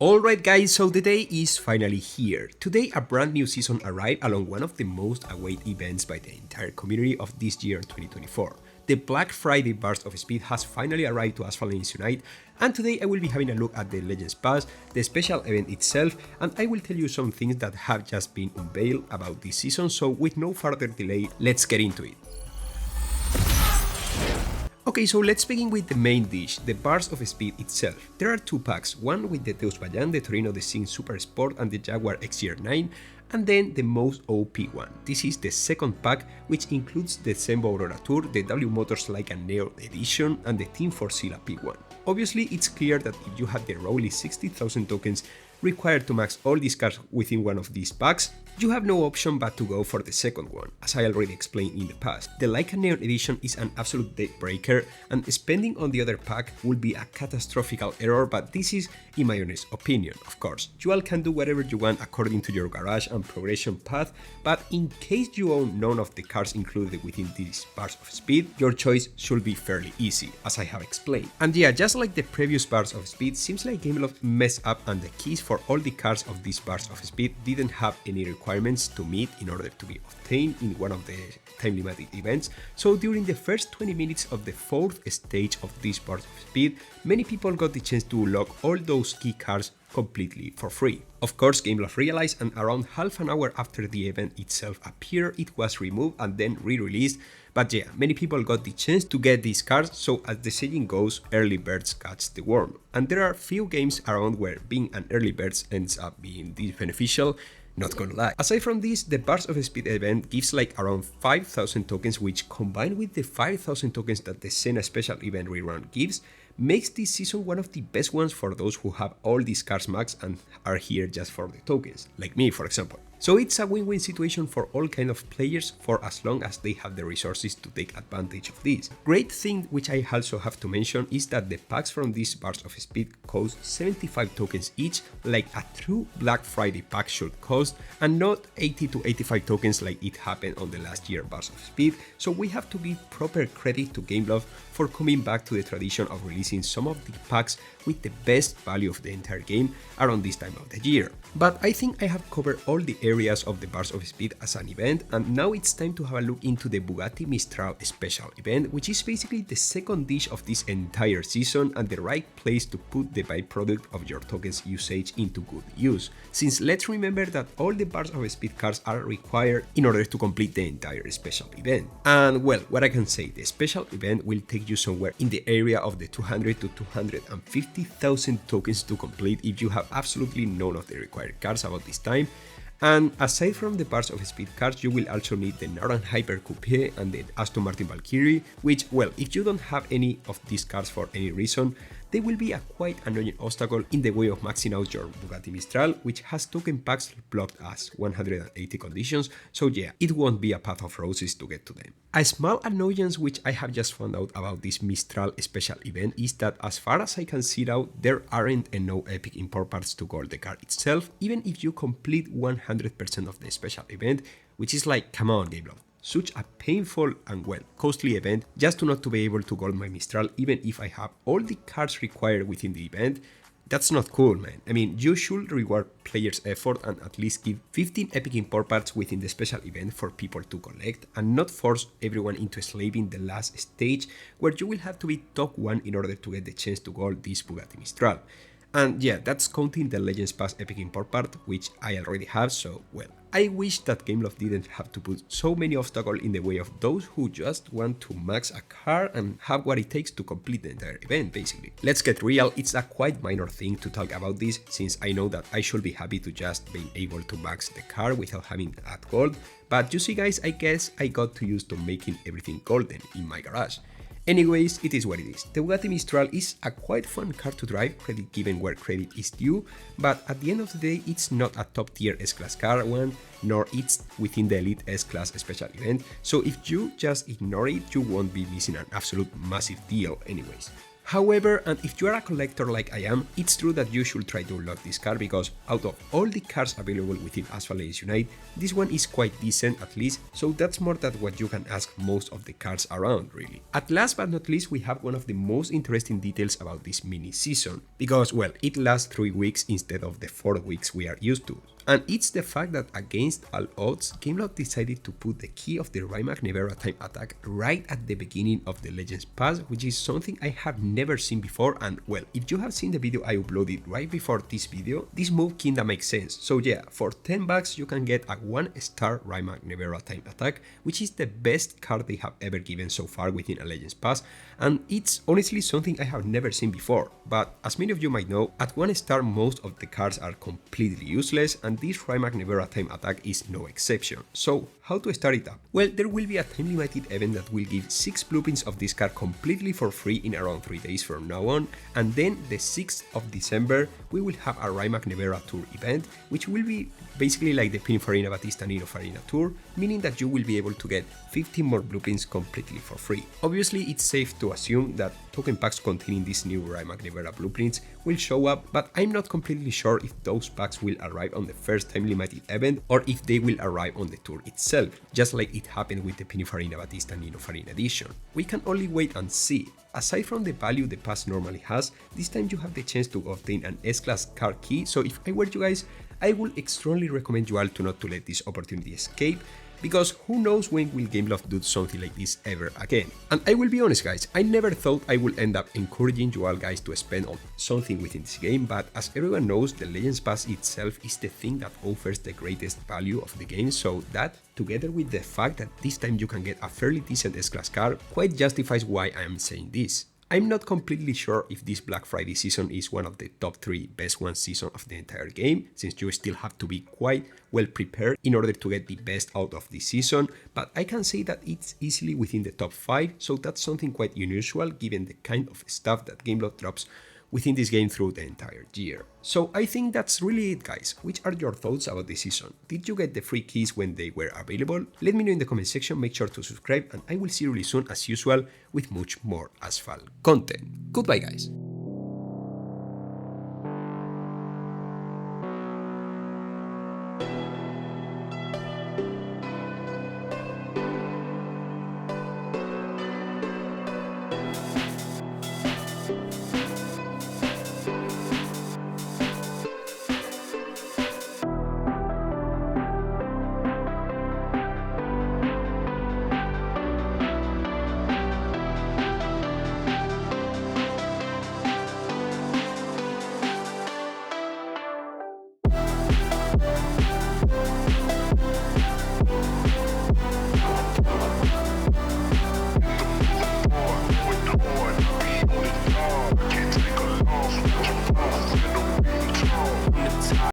Alright guys, so the day is finally here. Today a brand new season arrived along one of the most awaited events by the entire community of this year 2024. The Black Friday Burst of Speed has finally arrived to Asphalt Legends Unite, and today I will be having a look at the Legends Pass, the special event itself, and I will tell you some things that have just been unveiled about this season, so with no further delay, let's get into it. Okay, so let's begin with the main dish, the Burst of Speed itself. There are two packs, one with the Deus Bayan, the Torino the Sin Super Sport and the Jaguar XR9, and then the most OP one. This is the second pack, which includes the Sembo Aurora Tour, the W Motors Like a Neo edition, and the Team Forcilla P1. Obviously, it's clear that if you have the roughly 60,000 tokens required to max all these cars within one of these packs, you have no option but to go for the second one, as I already explained in the past. The Like a Neon edition is an absolute dead breaker, and spending on the other pack would be a catastrophical error, but this is in my honest opinion, of course. You all can do whatever you want according to your garage and progression path, but in case you own none of the cars included within this Burst of Speed, your choice should be fairly easy, as I have explained. And yeah, just like the previous Burst of Speed, seems like Gameloft messed up and the keys for all the cars of this Burst of Speed didn't have any requirements to meet in order to be obtained in one of the time-limited events, so during the first 20 minutes of the fourth stage of this Burst of Speed, many people got the chance to unlock all those key cars completely for free. Of course, Gameloft realized, and around half an hour after the event itself appeared, it was removed and then re-released, but yeah, many people got the chance to get these cards, so as the saying goes, early birds catch the worm. And there are few games around where being an early bird ends up being this beneficial, not gonna lie. Aside from this, the Burst of Speed event gives like around 5,000 tokens, which combined with the 5,000 tokens that the Senna special event rerun gives, makes this season one of the best ones for those who have all these cars maxed and are here just for the tokens, like me for example. So it's a win-win situation for all kind of players for as long as they have the resources to take advantage of this. Great thing which I also have to mention is that the packs from this Burst of Speed cost 75 tokens each, like a true Black Friday pack should cost, and not 80 to 85 tokens like it happened on the last year Burst of Speed, so we have to give proper credit to Gameloft for coming back to the tradition of releasing some of the packs with the best value of the entire game around this time of the year. But I think I have covered all the areas of the Burst of Speed as an event, and now it's time to have a look into the Bugatti Mistral special event, which is basically the second dish of this entire season and the right place to put the byproduct of your tokens usage into good use, since let's remember that all the Burst of Speed cards are required in order to complete the entire special event. And well, what I can say, the special event will take you somewhere in the area of the 200 to 250,000 tokens to complete if you have absolutely none of the required cards about this time. And aside from the Burst of Speed cards, you will also need the Northern Hyper Coupe and the Aston Martin Valkyrie, which, well, if you don't have any of these cards for any reason, they will be a quite annoying obstacle in the way of maxing out your Bugatti Mistral, which has token packs blocked as 180 conditions, so yeah, it won't be a path of roses to get to them. A small annoyance which I have just found out about this Mistral special event is that as far as I can see it out, there aren't enough epic import parts to gold the card itself, even if you complete 100% of the special event, which is like, come on Gameloft. Such a painful and well, costly event just to not to be able to gold my Mistral even if I have all the cards required within the event. That's not cool, man. I mean, you should reward players' effort and at least give 15 epic import parts within the special event for people to collect, and not force everyone into slaving the last stage where you will have to be top 1 in order to get the chance to gold this Bugatti Mistral. And yeah, that's counting the Legends Pass epic import part, which I already have, so well. I wish that Gameloft didn't have to put so many obstacles in the way of those who just want to max a car and have what it takes to complete the entire event, basically. Let's get real, it's a quite minor thing to talk about this, since I know that I should be happy to just be able to max the car without having to add gold, but you see guys, I guess I got too used to making everything golden in my garage. Anyways, it is what it is. The Bugatti Mistral is a quite fun car to drive, credit given where credit is due, but at the end of the day it's not a top tier S-Class car one, nor it's within the Elite S-Class special event, so if you just ignore it, you won't be missing an absolute massive deal anyways. However, and if you are a collector like I am, it's true that you should try to unlock this car because out of all the cars available within Asphalt Legends Unite, this one is quite decent at least, so that's more than what you can ask most of the cars around really. At last but not least, we have one of the most interesting details about this mini season, because well, it lasts 3 weeks instead of the 4 weeks we are used to. And it's the fact that against all odds, Gameloft decided to put the key of the Rimac Nevera time attack right at the beginning of the Legends Pass, which is something I have never seen before, and well, if you have seen the video I uploaded right before this video, this move kinda makes sense. So yeah, for 10 bucks you can get a 1-star Rimac Nevera time attack, which is the best card they have ever given so far within a Legends Pass, and it's honestly something I have never seen before. But as many of you might know, at 1 star most of the cards are completely useless, and this Rimac Nevera time attack is no exception. So how to start it up? Well, there will be a time limited event that will give 6 blueprints of this card completely for free in around 3 days from now on, and then the 6th of December we will have a Rimac Nevera tour event, which will be basically like the Pininfarina Batista Nino Farina tour, meaning that you will be able to get 15 more blueprints completely for free. Obviously, it's safe to assume that token packs containing these new Rimac Nevera blueprints will show up, but I'm not completely sure if those packs will arrive on the first time limited event or if they will arrive on the tour itself, just like it happened with the Pininfarina Batista Nino Farina edition. We can only wait and see. Aside from the value the pass normally has, this time you have the chance to obtain an S-Class card key, so if I were you guys, I would strongly recommend you all to not to let this opportunity escape, because who knows when will Gameloft do something like this ever again. And I will be honest guys, I never thought I would end up encouraging you all guys to spend on something within this game, but as everyone knows, the Legends Pass itself is the thing that offers the greatest value of the game, so that, together with the fact that this time you can get a fairly decent S-Class card, quite justifies why I am saying this. I'm not completely sure if this Black Friday season is one of the top 3 best one season of the entire game, since you still have to be quite well prepared in order to get the best out of this season, but I can say that it's easily within the top 5, so that's something quite unusual given the kind of stuff that Gameloft drops within this game through the entire year. So I think that's really it guys. Which are your thoughts about this season? Did you get the free keys when they were available? Let me know in the comment section, make sure to subscribe, and I will see you really soon as usual with much more Asphalt content. Goodbye guys!